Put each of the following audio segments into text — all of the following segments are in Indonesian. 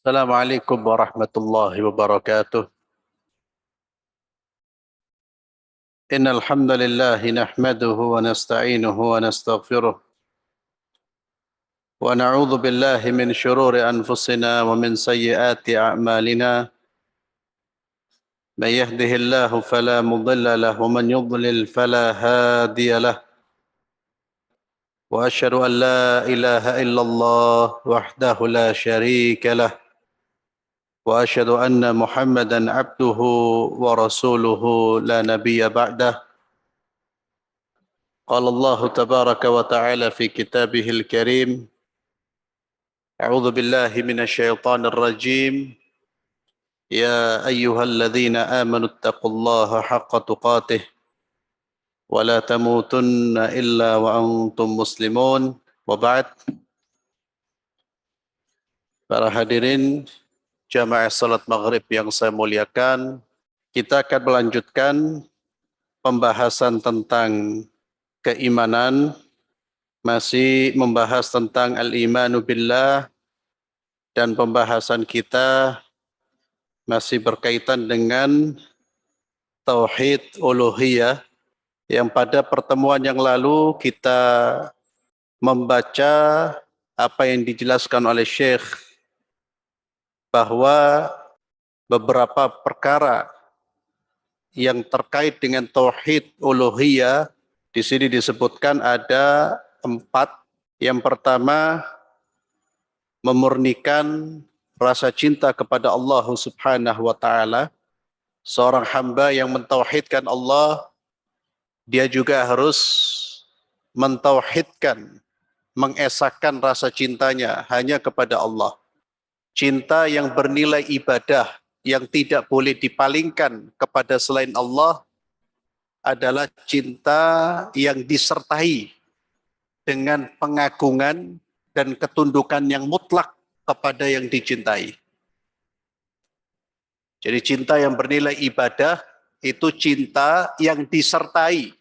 السلام عليكم ورحمة الله وبركاته. إن الحمد لله نحمده ونستعينه ونستغفره ونعوذ بالله من شرور أنفسنا ومن سيئات أعمالنا. من يهده الله فلا مضل له ومن يضلل فلا هادي له. وأشهد أن لا إله إلا الله وحده لا شريك له. وأشهد أن محمدا عبده ورسوله لا نبي بعده. قال الله تبارك وتعالى في كتابه الكريم: أعوذ بالله من الشيطان الرجيم. يا أيها الذين آمنوا اتقوا الله حق تقاته ولا تموتن إلا وأنتم مسلمون. وبعد. Para hadirin jamaah salat maghrib yang saya muliakan, kita akan melanjutkan pembahasan tentang keimanan, masih membahas tentang al-imanu billah, dan pembahasan kita masih berkaitan dengan tauhid uluhiyah, yang pada pertemuan yang lalu kita membaca apa yang dijelaskan oleh Syekh, bahwa beberapa perkara yang terkait dengan tauhid uluhiyah di sini disebutkan ada 4. Yang pertama, memurnikan rasa cinta kepada Allah Subhanahu wa taala. Seorang hamba yang mentauhidkan Allah, dia juga harus mentauhidkan, mengesahkan rasa cintanya hanya kepada Allah. Cinta yang bernilai ibadah, yang tidak boleh dipalingkan kepada selain Allah, adalah cinta yang disertai dengan pengagungan dan ketundukan yang mutlak kepada yang dicintai. Jadi cinta yang bernilai ibadah itu cinta yang disertai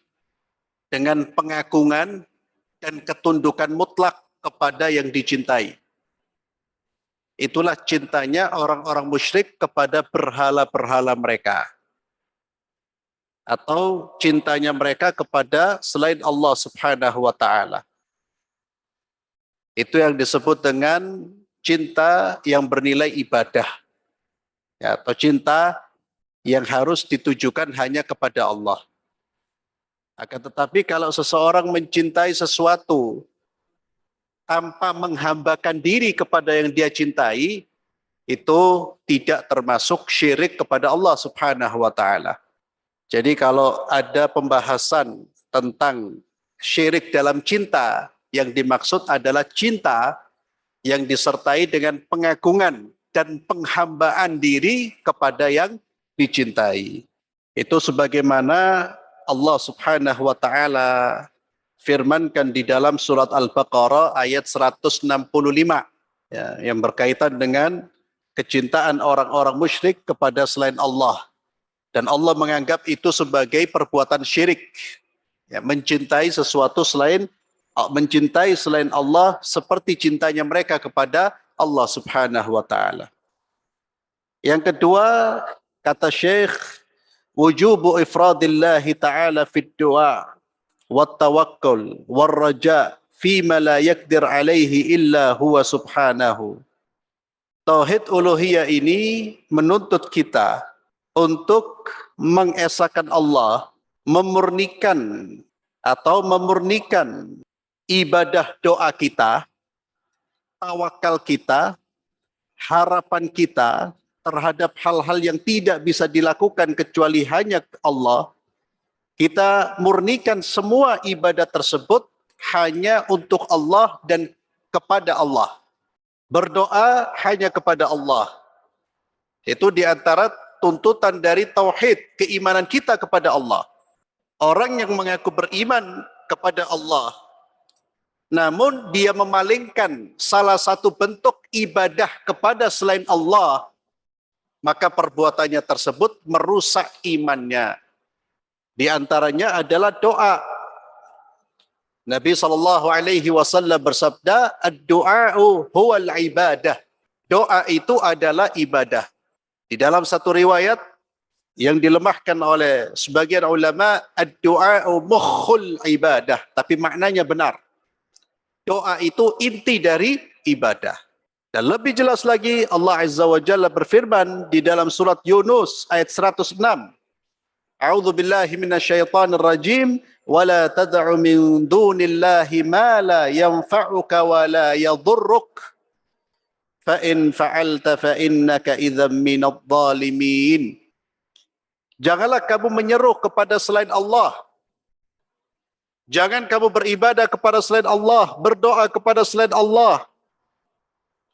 dengan pengagungan dan ketundukan mutlak kepada yang dicintai. Itulah cintanya orang-orang musyrik kepada berhala-berhala mereka, atau cintanya mereka kepada selain Allah Subhanahu wa taala. Itu yang disebut dengan cinta yang bernilai ibadah, ya, atau cinta yang harus ditujukan hanya kepada Allah. Akan tetapi kalau seseorang mencintai sesuatu tanpa menghambakan diri kepada yang dia cintai, itu tidak termasuk syirik kepada Allah Subhanahu wa taala. Jadi kalau ada pembahasan tentang syirik dalam cinta, yang dimaksud adalah cinta yang disertai dengan pengagungan dan penghambaan diri kepada yang dicintai. Itu sebagaimana Allah Subhanahu wa taala firmankan di dalam surat Al-Baqarah ayat 165, ya, yang berkaitan dengan kecintaan orang-orang musyrik kepada selain Allah. Dan Allah menganggap itu sebagai perbuatan syirik, ya, mencintai selain Allah seperti cintanya mereka kepada Allah Subhanahu wa taala. Yang kedua, kata Syekh, wujubu ifradillahi ta'ala fid du'a wat tawakkul war raja fima la yaqdir alaihi illa huwa subhanahu. Tauhid uluhiyah ini menuntut kita untuk mengesahkan Allah, memurnikan ibadah doa kita, tawakal kita, harapan kita terhadap hal-hal yang tidak bisa dilakukan kecuali hanya Allah. Kita murnikan semua ibadah tersebut hanya untuk Allah dan kepada Allah. Berdoa hanya kepada Allah. Itu diantara tuntutan dari tauhid, keimanan kita kepada Allah. Orang yang mengaku beriman kepada Allah, namun dia memalingkan salah satu bentuk ibadah kepada selain Allah, maka perbuatannya tersebut merusak imannya. Di antaranya adalah doa. Nabi SAW bersabda, ad-du'a'u huwal ibadah. Doa itu adalah ibadah. Di dalam satu riwayat yang dilemahkan oleh sebagian ulama, ad-du'a'u mukhul ibadah, tapi maknanya benar. Doa itu inti dari ibadah. Dan lebih jelas lagi Allah Azza wa Jalla berfirman di dalam surat Yunus ayat 106. A'udzu billahi minasyaitonir rajim wa la tad'u min dunillahi ma la yanfa'uka wa la yadhurruk fa in fa'alta fa innaka idzam minadh dhalimin. Janganlah kamu menyeru kepada selain Allah. Jangan kamu beribadah kepada selain Allah, berdoa kepada selain Allah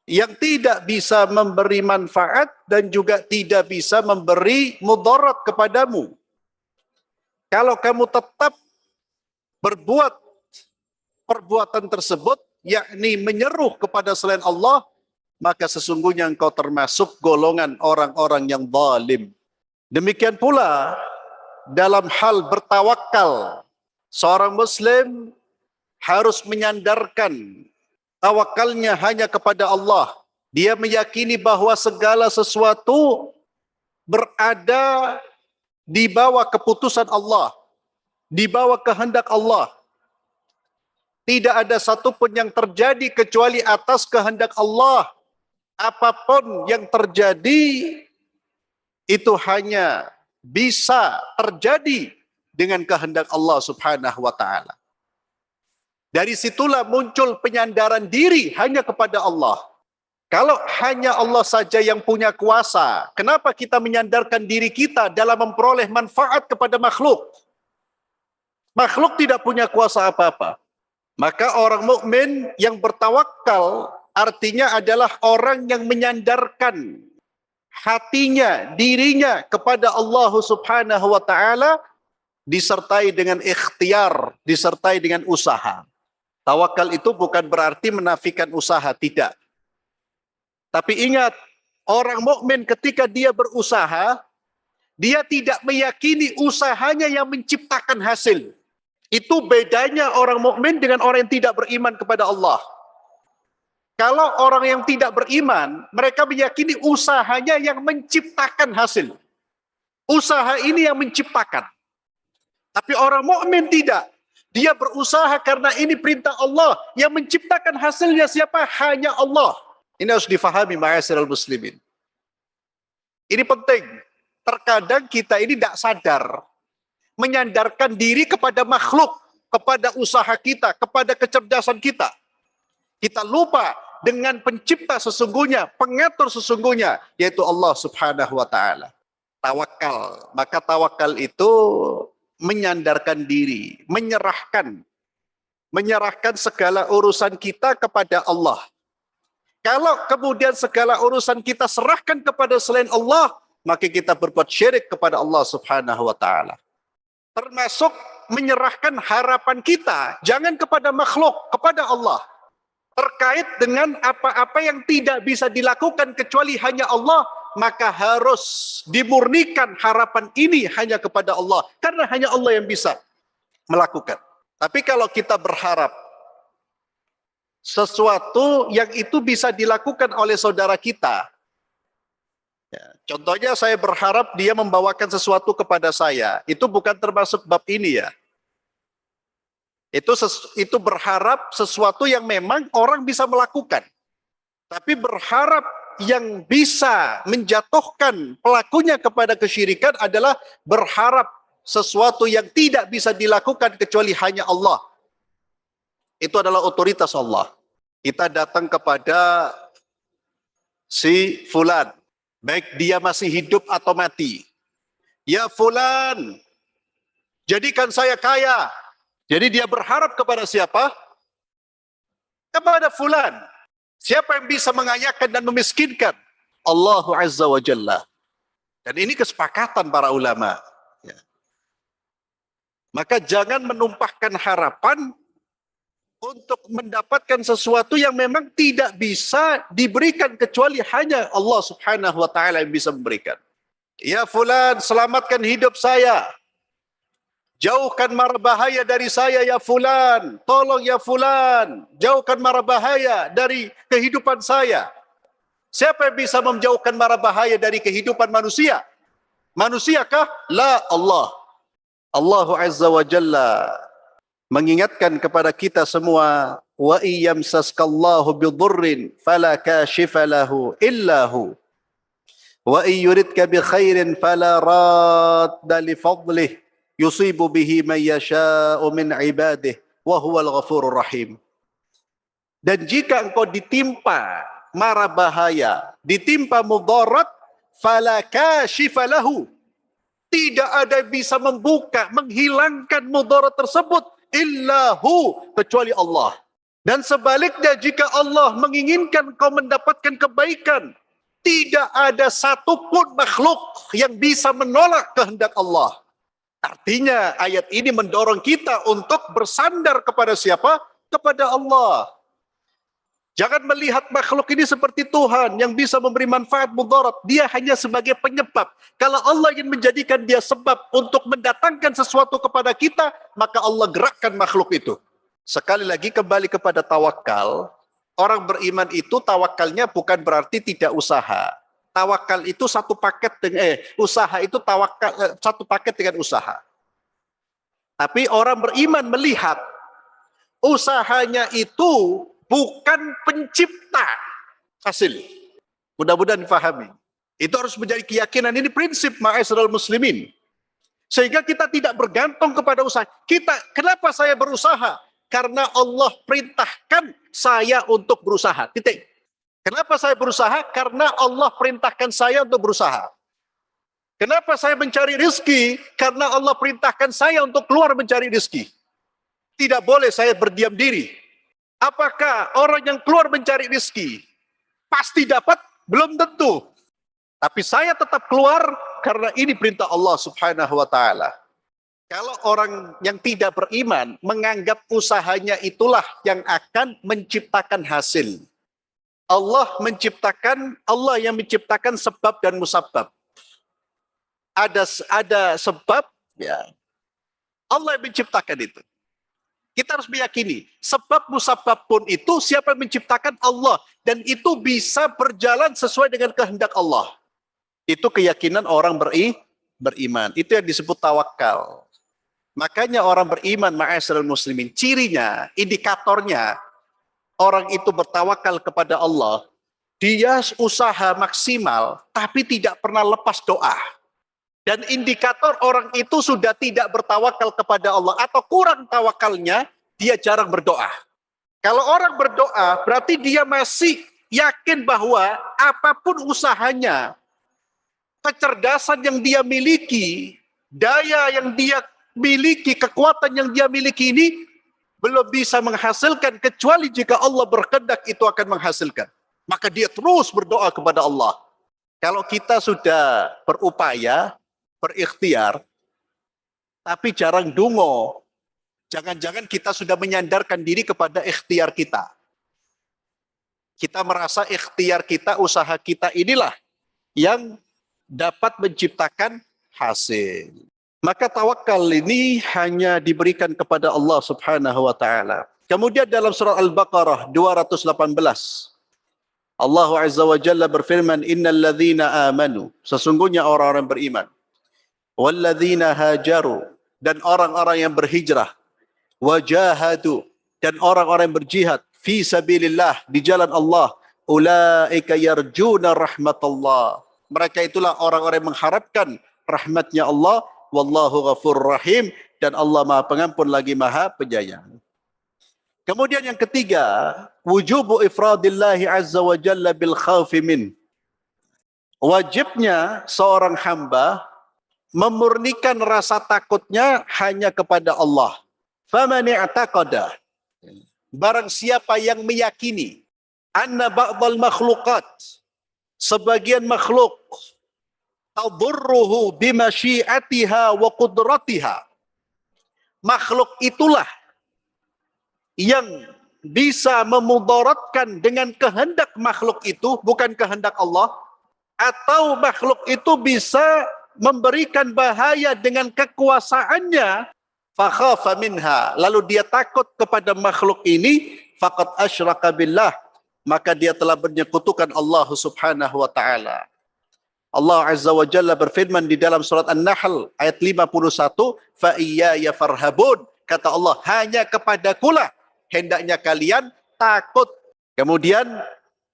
yang tidak bisa memberi manfaat dan juga tidak bisa memberi mudarat kepadamu. Kalau kamu tetap berbuat perbuatan tersebut, yakni menyeru kepada selain Allah, maka sesungguhnya engkau termasuk golongan orang-orang yang zalim. Demikian pula dalam hal bertawakal, seorang muslim harus menyandarkan tawakalnya hanya kepada Allah. Dia meyakini bahwa segala sesuatu berada di bawah keputusan Allah, di bawah kehendak Allah. Tidak ada satupun yang terjadi kecuali atas kehendak Allah. Apapun yang terjadi itu hanya bisa terjadi dengan kehendak Allah Subhanahu wa taala. Dari situlah muncul penyandaran diri hanya kepada Allah. Kalau hanya Allah saja yang punya kuasa, kenapa kita menyandarkan diri kita dalam memperoleh manfaat kepada makhluk? Makhluk tidak punya kuasa apa-apa. Maka orang mukmin yang bertawakal artinya adalah orang yang menyandarkan hatinya, dirinya kepada Allah Subhanahu wa taala disertai dengan ikhtiar, disertai dengan usaha. Tawakal itu bukan berarti menafikan usaha, tidak. Tapi ingat, orang mukmin ketika dia berusaha, dia tidak meyakini usahanya yang menciptakan hasil. Itu bedanya orang mukmin dengan orang yang tidak beriman kepada Allah. Kalau orang yang tidak beriman, mereka meyakini usahanya yang menciptakan hasil. Usaha ini yang menciptakan. Tapi orang mukmin tidak. Dia berusaha karena ini perintah Allah. Yang menciptakan hasilnya siapa? Hanya Allah. Ini harus difahami ma'asyiral muslimin. Ini penting. Terkadang kita ini tidak sadar. Menyandarkan diri kepada makhluk. Kepada usaha kita. Kepada kecerdasan kita. Kita lupa dengan pencipta sesungguhnya, pengatur sesungguhnya, yaitu Allah Subhanahu wa taala. Tawakal. Maka tawakal itu menyandarkan diri, menyerahkan segala urusan kita kepada Allah. Kalau kemudian segala urusan kita serahkan kepada selain Allah, maka kita berbuat syirik kepada Allah Subhanahu wa taala. Termasuk menyerahkan harapan kita jangan kepada makhluk, kepada Allah. Terkait dengan apa-apa yang tidak bisa dilakukan kecuali hanya Allah, maka harus dimurnikan harapan ini hanya kepada Allah. Karena hanya Allah yang bisa melakukan. Tapi kalau kita berharap sesuatu yang itu bisa dilakukan oleh saudara kita. Ya, contohnya saya berharap dia membawakan sesuatu kepada saya. Itu bukan termasuk bab ini ya. Itu berharap sesuatu yang memang orang bisa melakukan. Tapi berharap yang bisa menjatuhkan pelakunya kepada kesyirikan adalah berharap sesuatu yang tidak bisa dilakukan kecuali hanya Allah. Itu adalah otoritas Allah. Kita datang kepada si fulan, baik dia masih hidup atau mati. Ya fulan, jadikan saya kaya. Jadi dia berharap kepada siapa? Kepada fulan. Siapa yang bisa mengayakan dan memiskinkan? Allah Azza wa Jalla. Dan ini kesepakatan para ulama. Ya. Maka jangan menumpahkan harapan untuk mendapatkan sesuatu yang memang tidak bisa diberikan kecuali hanya Allah Subhanahu wa taala yang bisa memberikan. Ya fulan, selamatkan hidup saya. Jauhkan mara bahaya dari saya ya fulan. Tolong ya fulan, jauhkan mara bahaya dari kehidupan saya. Siapa yang bisa menjauhkan mara bahaya dari kehidupan manusia? Manusiakah? La, Allah. Allah Azza wa Jalla mengingatkan kepada kita semua, wa iyyamsaskallahu bidurrin fala kashifa lahu illa hu wa iyyuridka bi khairin fala radda li fadlih yusibu bihi man yasha'u min ibadihi wa huwal ghafurur rahim. Dan jika engkau ditimpa mara bahaya, ditimpa mudarat, fala kashifa lahu, tidak ada yang bisa membuka, menghilangkan mudarat tersebut, illahu, kecuali Allah. Dan sebaliknya, jika Allah menginginkan kau mendapatkan kebaikan, tidak ada satupun makhluk yang bisa menolak kehendak Allah. Artinya ayat ini mendorong kita untuk bersandar kepada siapa? Kepada Allah. Jangan melihat makhluk ini seperti Tuhan yang bisa memberi manfaat mudarat. Dia hanya sebagai penyebab. Kalau Allah ingin menjadikan dia sebab untuk mendatangkan sesuatu kepada kita, maka Allah gerakkan makhluk itu. Sekali lagi kembali kepada tawakal. Orang beriman itu tawakalnya bukan berarti tidak usaha. Tawakal itu satu paket dengan usaha itu tawakal satu paket dengan usaha. Tapi orang beriman melihat usahanya itu bukan pencipta hasil. Mudah-mudahan difahami. Itu harus menjadi keyakinan, ini prinsip ma'asyiral muslimin. Sehingga kita tidak bergantung kepada usaha. Kenapa saya berusaha? Karena Allah perintahkan saya untuk berusaha. Titik. Kenapa saya berusaha? Karena Allah perintahkan saya untuk berusaha. Kenapa saya mencari rezeki? Karena Allah perintahkan saya untuk keluar mencari rezeki. Tidak boleh saya berdiam diri. Apakah orang yang keluar mencari rezeki pasti dapat? Belum tentu. Tapi saya tetap keluar karena ini perintah Allah Subhanahu wa taala. Kalau orang yang tidak beriman menganggap usahanya itulah yang akan menciptakan hasil. Allah yang menciptakan sebab dan musabab. Ada sebab, ya. Allah yang menciptakan itu. Kita harus meyakini, sebab musabab pun itu siapa yang menciptakan? Allah. Dan itu bisa berjalan sesuai dengan kehendak Allah. Itu keyakinan orang beriman. Itu yang disebut tawakal. Makanya orang beriman, ma'asyiral muslimin, cirinya, indikatornya, orang itu bertawakal kepada Allah, dia usaha maksimal, tapi tidak pernah lepas doa. Dan indikator orang itu sudah tidak bertawakal kepada Allah, atau kurang tawakalnya, dia jarang berdoa. Kalau orang berdoa, berarti dia masih yakin bahwa apapun usahanya, kecerdasan yang dia miliki, daya yang dia miliki, kekuatan yang dia miliki ini belum bisa menghasilkan kecuali jika Allah berkehendak itu akan menghasilkan. Maka dia terus berdoa kepada Allah. Kalau kita sudah berupaya, berikhtiar, tapi jarang dungo, jangan-jangan kita sudah menyandarkan diri kepada ikhtiar kita. Kita merasa ikhtiar kita, usaha kita inilah yang dapat menciptakan hasil. Maka tawakal ini hanya diberikan kepada Allah Subhanahu wa taala. Kemudian dalam surah Al-Baqarah 218, Allah Azza wa Jalla berfirman, innal ladzina amanu, sesungguhnya orang-orang beriman, wal ladzina hajaru, dan orang-orang yang berhijrah, wajahadu, dan orang-orang yang berjihad fi sabilillah, di jalan Allah, ulaika yarjuna rahmatullah, mereka itulah orang-orang yang mengharapkan rahmatnya Allah. Wallahu ghafurur rahim, dan Allah Maha Pengampun lagi Maha Penyayang. Kemudian yang ketiga, wujubu ifradillahi azza wa jalla bil khaufi min. Wajibnya seorang hamba memurnikan rasa takutnya hanya kepada Allah. Faman i'taqada, barang siapa yang meyakini, anna ba'dal makhluqat, sebagian makhluk, tadurruhu bimasyiatiha wa qudratiha, makhluk itulah yang bisa memudaratkan dengan kehendak makhluk itu, bukan kehendak Allah, atau makhluk itu bisa memberikan bahaya dengan kekuasaannya, fakhafa minha, lalu dia takut kepada makhluk ini, faqad asyraka billah, maka dia telah menyekutukan Allah Subhanahu wa taala. Allah Azza wa Jalla berfirman di dalam surat An-Nahl ayat 51, fa iyaya farhabun. Kata Allah, hanya kepadakulah hendaknya kalian takut. Kemudian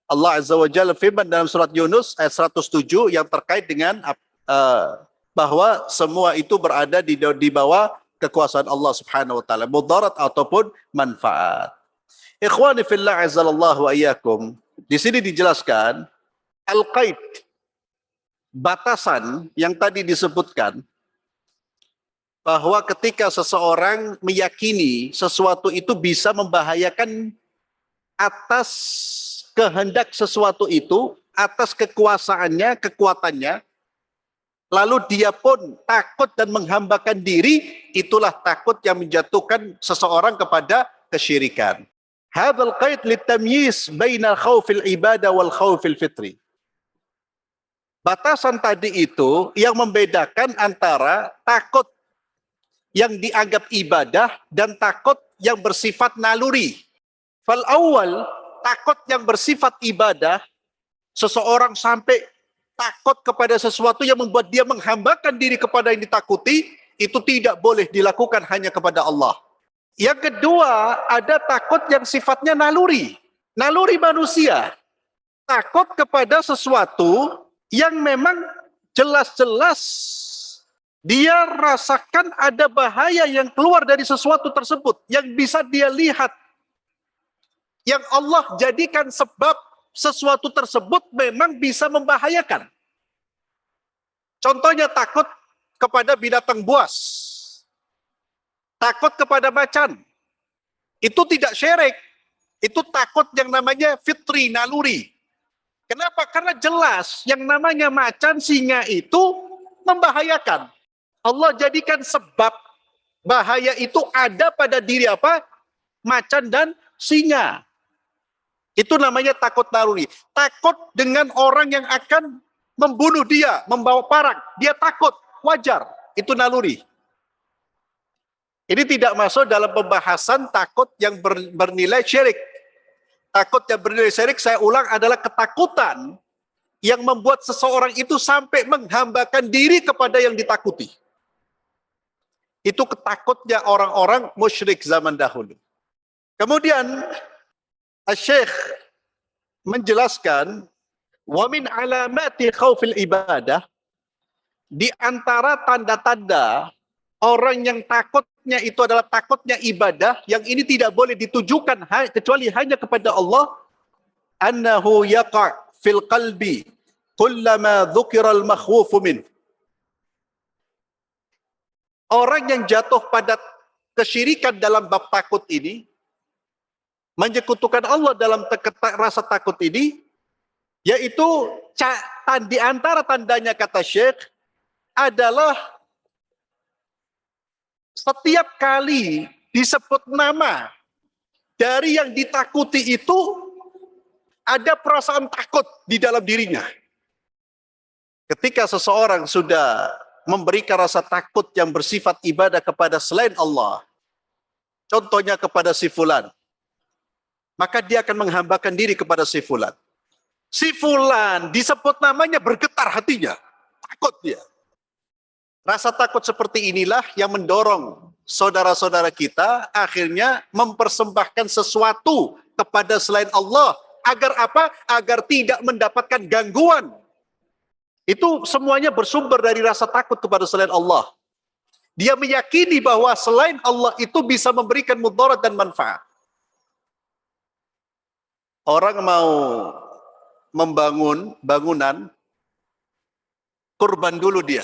Allah Azza wa Jalla firman dalam surat Yunus ayat 107 yang terkait dengan bahwa semua itu berada di bawah kekuasaan Allah Subhanahu wa taala, mudarat ataupun manfaat. Ikhwani fillah azzalallahu wa iyyakum. Di sini dijelaskan al-qaid, batasan yang tadi disebutkan, bahwa ketika seseorang meyakini sesuatu itu bisa membahayakan atas kehendak sesuatu itu, atas kekuasaannya, kekuatannya, lalu dia pun takut dan menghambakan diri, itulah takut yang menjatuhkan seseorang kepada kesyirikan. Hadzal qaid litamyiz bainal khaufil ibadah wal khaufil fitri. Batasan tadi itu yang membedakan antara takut yang dianggap ibadah dan takut yang bersifat naluri. Fal awal, takut yang bersifat ibadah, seseorang sampai takut kepada sesuatu yang membuat dia menghambakan diri kepada yang ditakuti, itu tidak boleh dilakukan hanya kepada Allah. Yang kedua, ada takut yang sifatnya naluri. Naluri manusia. Takut kepada sesuatu yang memang jelas-jelas dia rasakan ada bahaya yang keluar dari sesuatu tersebut, yang bisa dia lihat, yang Allah jadikan sebab sesuatu tersebut memang bisa membahayakan. Contohnya takut kepada binatang buas, takut kepada macan. Itu tidak syirik, itu takut yang namanya fitri, naluri. Kenapa? Karena jelas yang namanya macan, singa itu membahayakan. Allah jadikan sebab bahaya itu ada pada diri apa? Macan dan singa. Itu namanya takut naluri. Takut dengan orang yang akan membunuh dia, membawa parang. Dia takut, wajar. Itu naluri. Ini tidak masuk dalam pembahasan takut yang bernilai syirik. Takut yang bernilai syirik, saya ulang, adalah ketakutan yang membuat seseorang itu sampai menghambakan diri kepada yang ditakuti. Itu ketakutnya orang-orang musyrik zaman dahulu. Kemudian Syekh menjelaskan, wa min alamati khaufil ibadah, di antara tanda-tanda orang yang takutnya itu adalah takutnya ibadah, yang ini tidak boleh ditujukan kecuali hanya kepada Allah, annahu yaqa' fil qalbi kullama dzukira al makhwufu min. Orang yang jatuh pada kesyirikan dalam bab takut ini, menyekutukan Allah dalam rasa takut ini, yaitu di antara tandanya, kata Syekh, adalah setiap kali disebut nama dari yang ditakuti itu, ada perasaan takut di dalam dirinya. Ketika seseorang sudah memberikan rasa takut yang bersifat ibadah kepada selain Allah, contohnya kepada si fulan, maka dia akan menghambakan diri kepada si fulan. Si fulan disebut namanya, bergetar hatinya, takut dia. Rasa takut seperti inilah yang mendorong saudara-saudara kita akhirnya mempersembahkan sesuatu kepada selain Allah. Agar apa? Agar tidak mendapatkan gangguan. Itu semuanya bersumber dari rasa takut kepada selain Allah. Dia meyakini bahwa selain Allah itu bisa memberikan mudarat dan manfaat. Orang mau membangun bangunan, kurban dulu dia.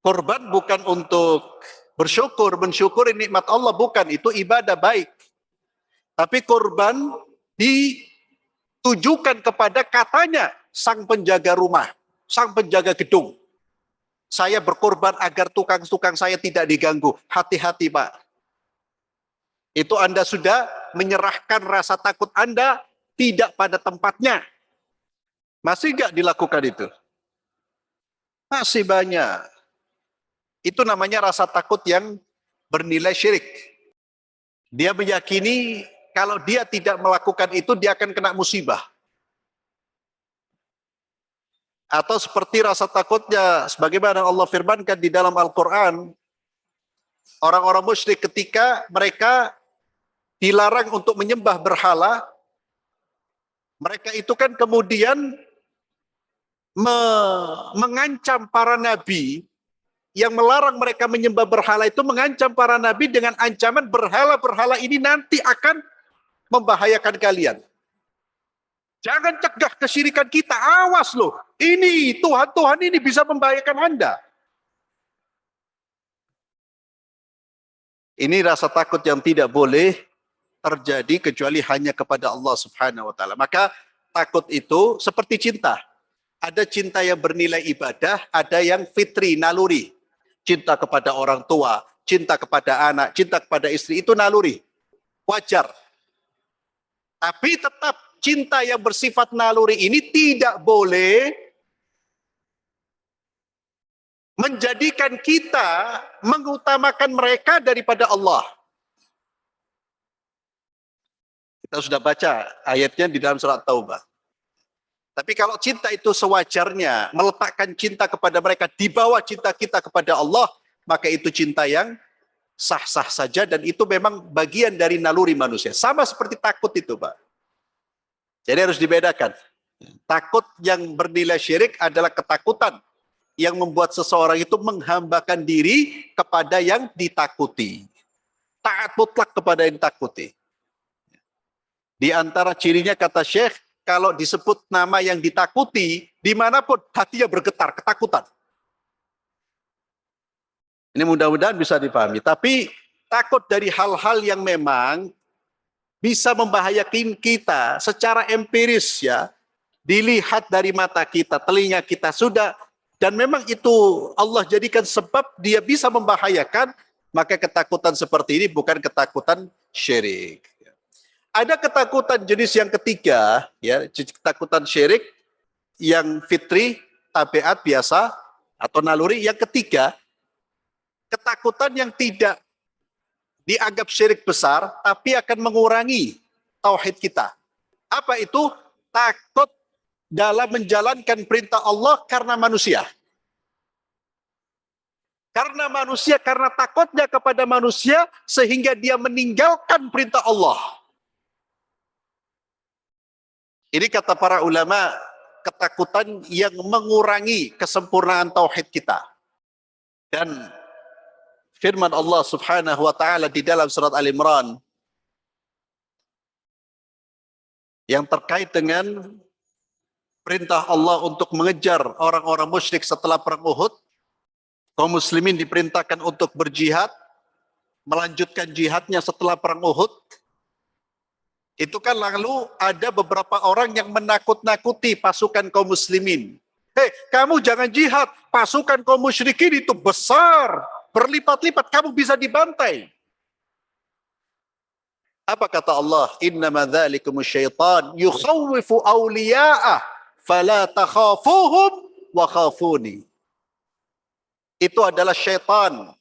Kurban bukan untuk mensyukuri nikmat Allah, bukan. Itu ibadah baik. Tapi kurban ditujukan kepada, katanya, sang penjaga rumah, sang penjaga gedung. Saya berkorban agar tukang-tukang saya tidak diganggu. Hati-hati, Pak. Itu Anda sudah menyerahkan rasa takut Anda tidak pada tempatnya. Masih nggak dilakukan itu? Masih banyak. Itu namanya rasa takut yang bernilai syirik. Dia meyakini Kalau dia tidak melakukan itu, dia akan kena musibah. Atau seperti rasa takutnya, sebagaimana Allah firmankan di dalam Al-Quran, orang-orang musyrik ketika mereka dilarang untuk menyembah berhala, mereka itu kan kemudian mengancam para nabi yang melarang mereka menyembah berhala itu, mengancam para nabi dengan ancaman berhala-berhala ini nanti akan membahayakan kalian. Jangan cegah kesyirikan kita, awas loh. Ini Tuhan-Tuhan ini bisa membahayakan Anda. Ini rasa takut yang tidak boleh terjadi kecuali hanya kepada Allah Subhanahu wa taala. Maka takut itu seperti cinta. Ada cinta yang bernilai ibadah, ada yang fitri, naluri. Cinta kepada orang tua, cinta kepada anak, cinta kepada istri, itu naluri. Wajar. Tapi tetap cinta yang bersifat naluri ini tidak boleh menjadikan kita mengutamakan mereka daripada Allah. Kita sudah baca ayatnya di dalam surat Taubah. Tapi kalau cinta itu sewajarnya, meletakkan cinta kepada mereka di bawah cinta kita kepada Allah, maka itu cinta yang sah-sah saja, dan itu memang bagian dari naluri manusia. Sama seperti takut itu, Pak. Jadi harus dibedakan. Takut yang bernilai syirik adalah ketakutan yang membuat seseorang itu menghambakan diri kepada yang ditakuti. Taat mutlak kepada yang ditakuti. Di antara cirinya, kata Syekh, kalau disebut nama yang ditakuti, dimanapun hatinya bergetar, ketakutan. Ini mudah-mudahan bisa dipahami. Tapi takut dari hal-hal yang memang bisa membahayakan kita secara empiris, ya. Dilihat dari mata kita, telinga kita sudah, dan memang itu Allah jadikan sebab dia bisa membahayakan, maka ketakutan seperti ini bukan ketakutan syirik. Ada ketakutan jenis yang ketiga, ya, ketakutan syirik yang fitri, tabiat biasa atau naluri. Yang ketiga, ketakutan yang tidak dianggap syirik besar, tapi akan mengurangi tauhid kita. Apa itu? Takut dalam menjalankan perintah Allah karena manusia. Karena manusia, karena takutnya kepada manusia, sehingga dia meninggalkan perintah Allah. Ini kata para ulama, ketakutan yang mengurangi kesempurnaan tauhid kita. Dan firman Allah Subhanahu wa taala di dalam surat Al-Imran yang terkait dengan perintah Allah untuk mengejar orang-orang musyrik setelah perang Uhud, kaum muslimin diperintahkan untuk berjihad, melanjutkan jihadnya setelah perang Uhud. Itu kan lalu ada beberapa orang yang menakut-nakuti pasukan kaum muslimin. Hei, kamu jangan jihad, pasukan kaum musyrikin itu besar, berlipat-lipat, kamu bisa dibantai. Apa kata Allah? Innama dzalikumus syaitan yukhawwifu awliya'ah fala takhafuhum wa khafuni. Itu adalah syaitan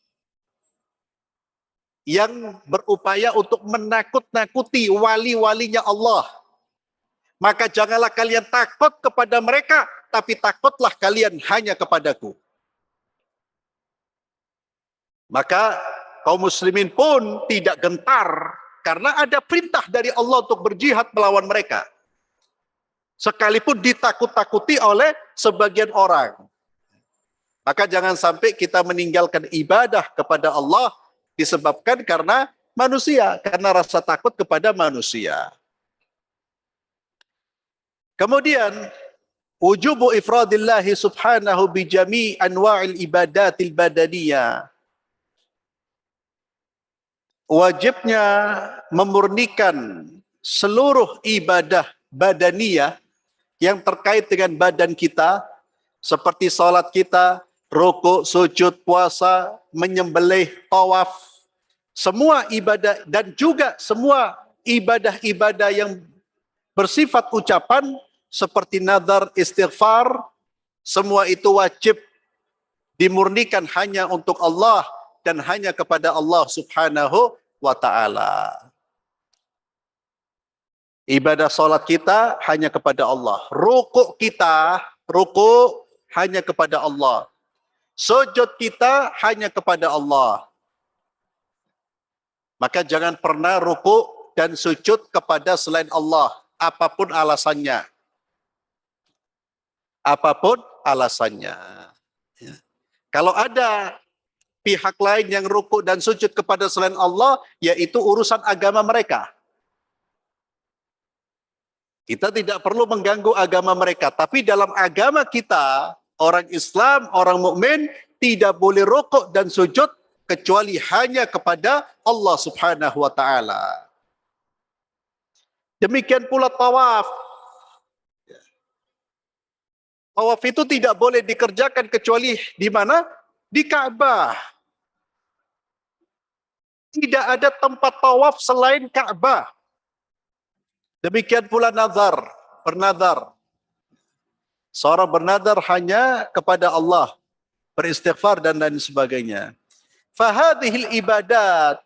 yang berupaya untuk menakut-nakuti wali-walinya Allah. Maka janganlah kalian takut kepada mereka, tapi takutlah kalian hanya kepadaku. Maka kaum muslimin pun tidak gentar, karena ada perintah dari Allah untuk berjihad melawan mereka. Sekalipun ditakut-takuti oleh sebagian orang. Maka jangan sampai kita meninggalkan ibadah kepada Allah disebabkan karena manusia, karena rasa takut kepada manusia. Kemudian, wujubu ifradillahi subhanahu bijami anwa'il ibadatil badaniyah. Wajibnya memurnikan seluruh ibadah badaniyah yang terkait dengan badan kita, seperti salat kita, rukuk, sujud, puasa, menyembelih, tawaf, semua ibadah, dan juga semua ibadah-ibadah yang bersifat ucapan seperti nazar, istighfar, semua itu wajib dimurnikan hanya untuk Allah dan hanya kepada Allah Subhanahu wa taala. Ibadah sholat kita hanya kepada Allah. Rukuk kita, rukuk hanya kepada Allah. Sujud kita hanya kepada Allah. Maka jangan pernah rukuk dan sujud kepada selain Allah. Apapun alasannya. Apapun alasannya. Ya. Kalau ada pihak lain yang rukuk dan sujud kepada selain Allah, yaitu urusan agama mereka. Kita tidak perlu mengganggu agama mereka. Tapi dalam agama kita, orang Islam, orang mukmin tidak boleh rukuk dan sujud kecuali hanya kepada Allah Subhanahu wa taala. Demikian pula tawaf. Tawaf itu tidak boleh dikerjakan kecuali di mana? Di Ka'bah. Tidak ada tempat tawaf selain Ka'bah. Demikian pula nazar, bernazar. Seorang bernazar hanya kepada Allah, beristighfar dan lain sebagainya. Fahadhil ibadat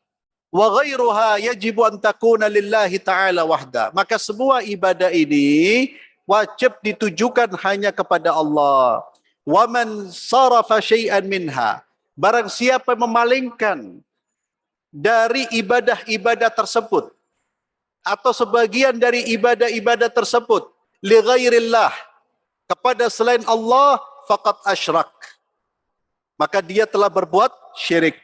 wa ghairuha yajibu an takuna lillahi ta'ala wahda. Maka semua ibadah ini wajib ditujukan hanya kepada Allah. Wa man sarafa syai'an minha. Barang siapa memalingkan dari ibadah-ibadah tersebut atau sebagian dari ibadah-ibadah tersebut li ghairillah, kepada selain Allah, faqad asyrak, maka dia telah berbuat syirik.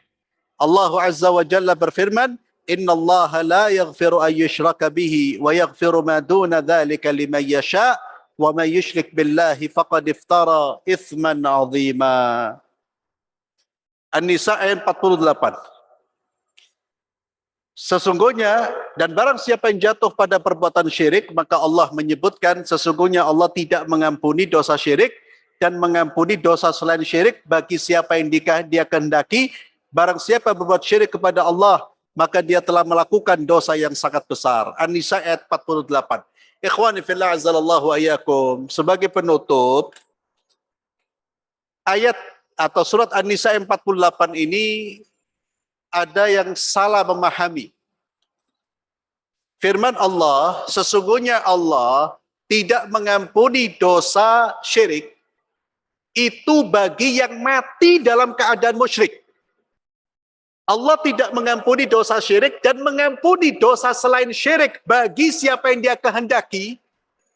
Allah Azza wa Jalla berfirman, innallaha la yaghfiru an yushraka bihi wa yaghfiru ma duna dzalika liman yasha wa man yusyrik billahi faqad iftara itsman 'azima. An-Nisa ayat 48. Sesungguhnya, dan barang siapa yang jatuh pada perbuatan syirik, maka Allah menyebutkan sesungguhnya Allah tidak mengampuni dosa syirik dan mengampuni dosa selain syirik bagi siapa yang dia kehendaki. Barang siapa berbuat syirik kepada Allah, maka dia telah melakukan dosa yang sangat besar. An-Nisa ayat 48. Ikhwani fillah azzalallahu ayyakum. Sebagai penutup, ayat atau surat An-Nisa 48 ini ada yang salah memahami. Firman Allah, sesungguhnya Allah tidak mengampuni dosa syirik itu bagi yang mati dalam keadaan musyrik. Allah tidak mengampuni dosa syirik dan mengampuni dosa selain syirik bagi siapa yang dia kehendaki.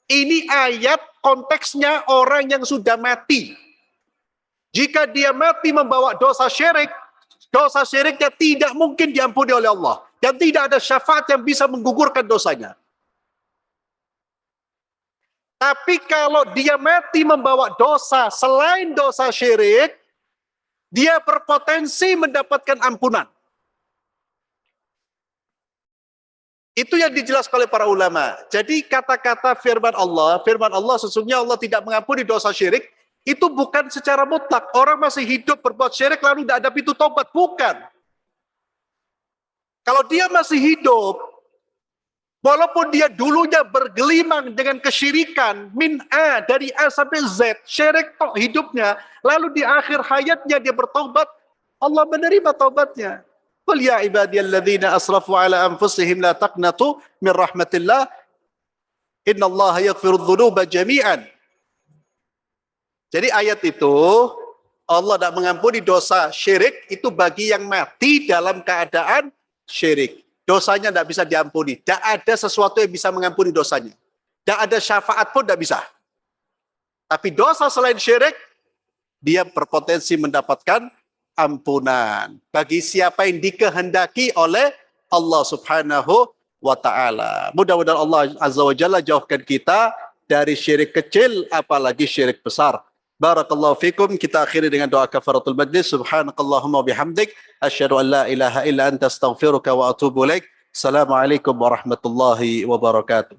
Ini ayat konteksnya orang yang sudah mati. Jika dia mati membawa dosa syiriknya tidak mungkin diampuni oleh Allah. Dan tidak ada syafaat yang bisa menggugurkan dosanya. Tapi kalau dia mati membawa dosa selain dosa syirik, dia berpotensi mendapatkan ampunan. Itu yang dijelaskan oleh para ulama. Jadi kata-kata firman Allah sesungguhnya Allah tidak mengampuni dosa syirik, itu bukan secara mutlak. Orang masih hidup berbuat syirik lalu tidak ada pintu tobat. Bukan. Kalau dia masih hidup, walaupun dia dulunya bergelimang dengan kesyirikan, min A, dari A sampai Z, syirik tok hidupnya, lalu di akhir hayatnya dia bertobat, Allah menerima taubatnya. Qul ya ibadiyalladzina asrafu ala anfusihim la taqnatu min rahmatillah, innallaha yaghfirudz dzunuba jami'an. Jadi ayat itu, Allah tidak mengampuni dosa syirik itu bagi yang mati dalam keadaan syirik. Dosanya tidak bisa diampuni. Tidak ada sesuatu yang bisa mengampuni dosanya. Tidak ada syafaat pun tidak bisa. Tapi dosa selain syirik, dia berpotensi mendapatkan ampunan. Bagi siapa yang dikehendaki oleh Allah Subhanahu wa ta'ala. Mudah-mudahan Allah Azza wa Jalla jauhkan kita dari syirik kecil, apalagi syirik besar. Barakallahu fikum. Kita akhiri dengan doa kafaratul majlis. Subhanakallahumma bihamdik. Asyhadu an la ilaha illa anta astaghfiruka wa atubu ilaik. Assalamualaikum warahmatullahi wabarakatuh.